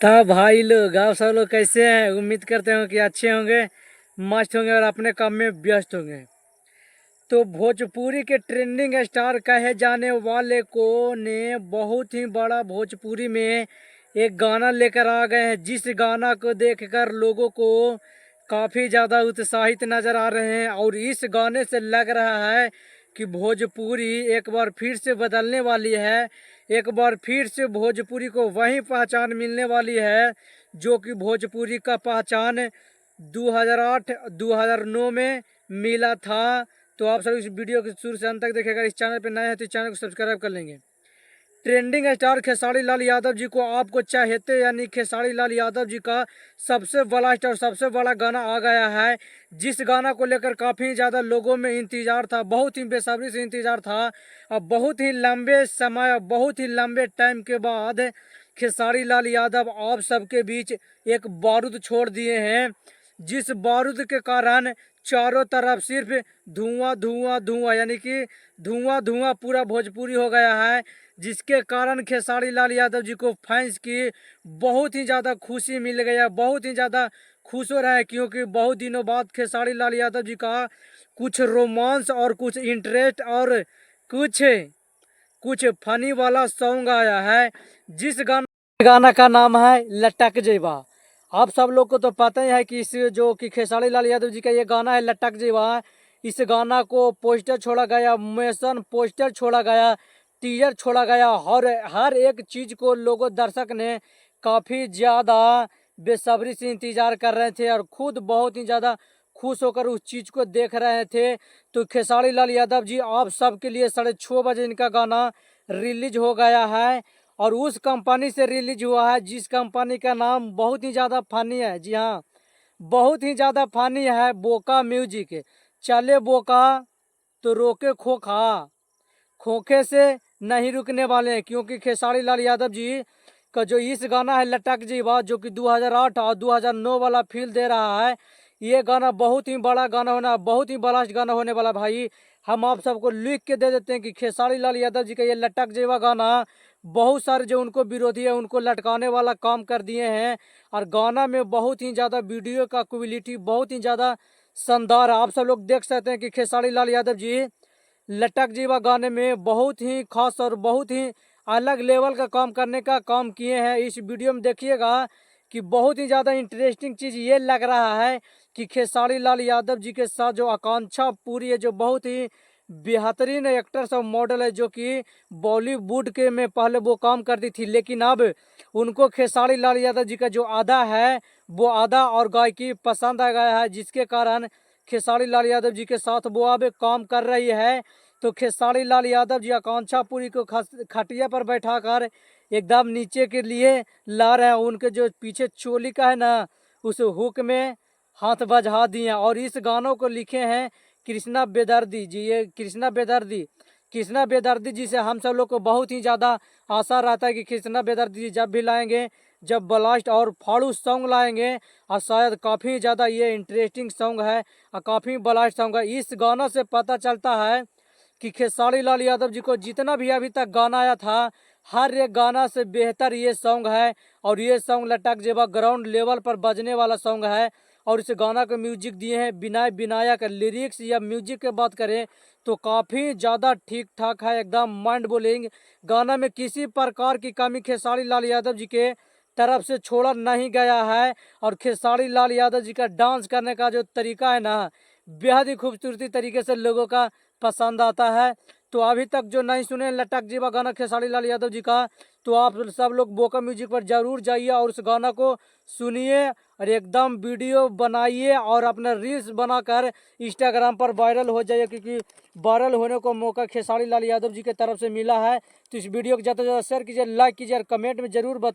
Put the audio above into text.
तो भाई लोग आप सब लोग कैसे हैं। उम्मीद करते हो कि अच्छे होंगे, मस्त होंगे और अपने काम में व्यस्त होंगे। तो भोजपुरी के ट्रेंडिंग स्टार कहे जाने वाले को ने बहुत ही बड़ा भोजपुरी में एक गाना लेकर आ गए हैं, जिस गाना को देखकर लोगों को काफ़ी ज़्यादा उत्साहित नज़र आ रहे हैं। और इस गाने से लग रहा है कि भोजपुरी एक बार फिर से बदलने वाली है। एक बार फिर से भोजपुरी को वही पहचान मिलने वाली है जो कि भोजपुरी का पहचान 2008 2009 में मिला था। तो आप सब इस वीडियो के शुरू से अंत तक देखेगा। इस चैनल पे नए हैं तो इस चैनल को सब्सक्राइब कर लेंगे। ट्रेंडिंग स्टार खेसारी लाल यादव जी को आपको चाहते यानी खेसारी लाल यादव जी का सबसे बड़ा स्टार सबसे बड़ा गाना आ गया है, जिस गाना को लेकर काफ़ी ज़्यादा लोगों में इंतज़ार था, बहुत ही बेसब्री से इंतज़ार था। अब बहुत ही लंबे समय बहुत ही लंबे टाइम के बाद खेसारी लाल यादव आप सबके बीच एक बारूद छोड़ दिए हैं, जिस बारूद के कारण चारों तरफ सिर्फ धुआं धुआं धुआं यानी कि धुआं धुआं पूरा भोजपुरी हो गया है, जिसके कारण खेसारी लाल यादव जी को फैंस की बहुत ही ज़्यादा खुशी मिल गई है, बहुत ही ज़्यादा खुश हो रहे हैं। क्योंकि बहुत दिनों बाद खेसारी लाल यादव जी का कुछ रोमांस और कुछ इंटरेस्ट और कुछ कुछ फनी वाला सॉन्ग आया है, जिस गाना का नाम है लटक जेबा। आप सब लोग को तो पता ही है कि इस जो कि खेसारी लाल यादव जी का ये गाना है लटक जेबा। इस गाना को पोस्टर छोड़ा गया, मोशन पोस्टर छोड़ा गया, टीजर छोड़ा गया, और हर एक चीज को लोगों दर्शक ने काफी ज्यादा बेसब्री से इंतजार कर रहे थे और खुद बहुत ही ज्यादा खुश होकर उस चीज को देख रहे थे। तो खेसारी लाल यादव जी आप सबके लिए 6:30 इनका गाना रिलीज हो गया है और उस कंपनी से रिलीज हुआ है जिस कंपनी का नाम बहुत ही ज़्यादा फनी है। जी हाँ, बहुत ही ज़्यादा फनी है, बोका म्यूजिक। चले बोका तो रोके खोखा, खोखे से नहीं रुकने वाले हैं। क्योंकि खेसारी लाल यादव जी का जो इस गाना है लटक जीवा, जो कि 2008 और 2009 वाला फील दे रहा है, ये गाना बहुत ही बड़ा गाना होना, बहुत ही ब्लास्ट गाना होने वाला। भाई हम आप सबको लिख के दे देते हैं कि खेसारी लाल यादव जी का ये लटक जेवा गाना बहुत सारे जो उनको विरोधी है उनको लटकाने वाला काम कर दिए हैं। और गाना में बहुत ही ज़्यादा वीडियो का क्वालिटी बहुत ही ज़्यादा शानदार है। आप सब लोग देख सकते हैं कि खेसारी लाल यादव जी लटक जीवा गाने में बहुत ही खास और बहुत ही अलग लेवल का काम करने का काम किए हैं। इस वीडियो में देखिएगा कि बहुत ही ज़्यादा इंटरेस्टिंग चीज़ ये लग रहा है कि खेसारी लाल यादव जी के साथ जो आकांक्षा पूरी है, जो बहुत ही बेहतरीन एक्ट्रेस और मॉडल है, जो कि बॉलीवुड के में पहले वो काम करती थी, लेकिन अब उनको खेसारी लाल यादव जी का जो अदा है वो अदा और गायकी पसंद आ गया है, जिसके कारण खेसारी लाल यादव जी के साथ वो अब काम कर रही है। तो खेसारी लाल यादव जी आकांक्षा पूरी को खटिया पर बैठाकर एकदम नीचे के लिए ला रहे हैं। उनके जो पीछे चोली का है ना, उस हुक में हाथ बजा दिए। और इस गानों को लिखे हैं कृष्णा बेदर्दी जी। ये कृष्णा बेदर्दी जी से हम सब लोग को बहुत ही ज़्यादा आशा रहता है कि कृष्णा बेदर्दी जी जब भी लाएंगे, जब ब्लास्ट और फाड़ू सॉन्ग लाएंगे, और शायद काफ़ी ज़्यादा ये इंटरेस्टिंग सॉन्ग है और काफ़ी ब्लास्ट सॉन्ग है। इस गाना से पता चलता है कि खेसारी लाल यादव जी को जितना भी अभी तक गाना आया था, हर एक गाना से बेहतर ये सॉन्ग है। और ये सॉन्ग लटक जेबा ग्राउंड लेवल पर बजने वाला सॉन्ग है। और इस गाना को म्यूजिक दिए हैं विनय विनायक। लिरिक्स या म्यूजिक की बात करें तो काफ़ी ज़्यादा ठीक ठाक है, एकदम माइंड ब्लोइंग। गाना में किसी प्रकार की कमी खेसारी लाल यादव जी के तरफ से छोड़ा नहीं गया है। और खेसारी लाल यादव जी का डांस करने का जो तरीका है ना, बेहद ही खूबसूरती तरीके से लोगों का पसंद आता है। तो अभी तक जो नहीं सुने लटक जीवा गाना खेसारी लाल यादव जी का, तो आप सब लोग बोका म्यूजिक पर जरूर जाइए और उस गाना को सुनिए और एकदम वीडियो बनाइए और अपना रील्स बनाकर इंस्टाग्राम पर वायरल हो जाइए, क्योंकि वायरल होने को मौका खेसारी लाल यादव जी की तरफ से मिला है। तो इस वीडियो को ज़्यादा से ज़्यादा शेयर कीजिए, लाइक कीजिए और कमेंट में जरूर बताइए।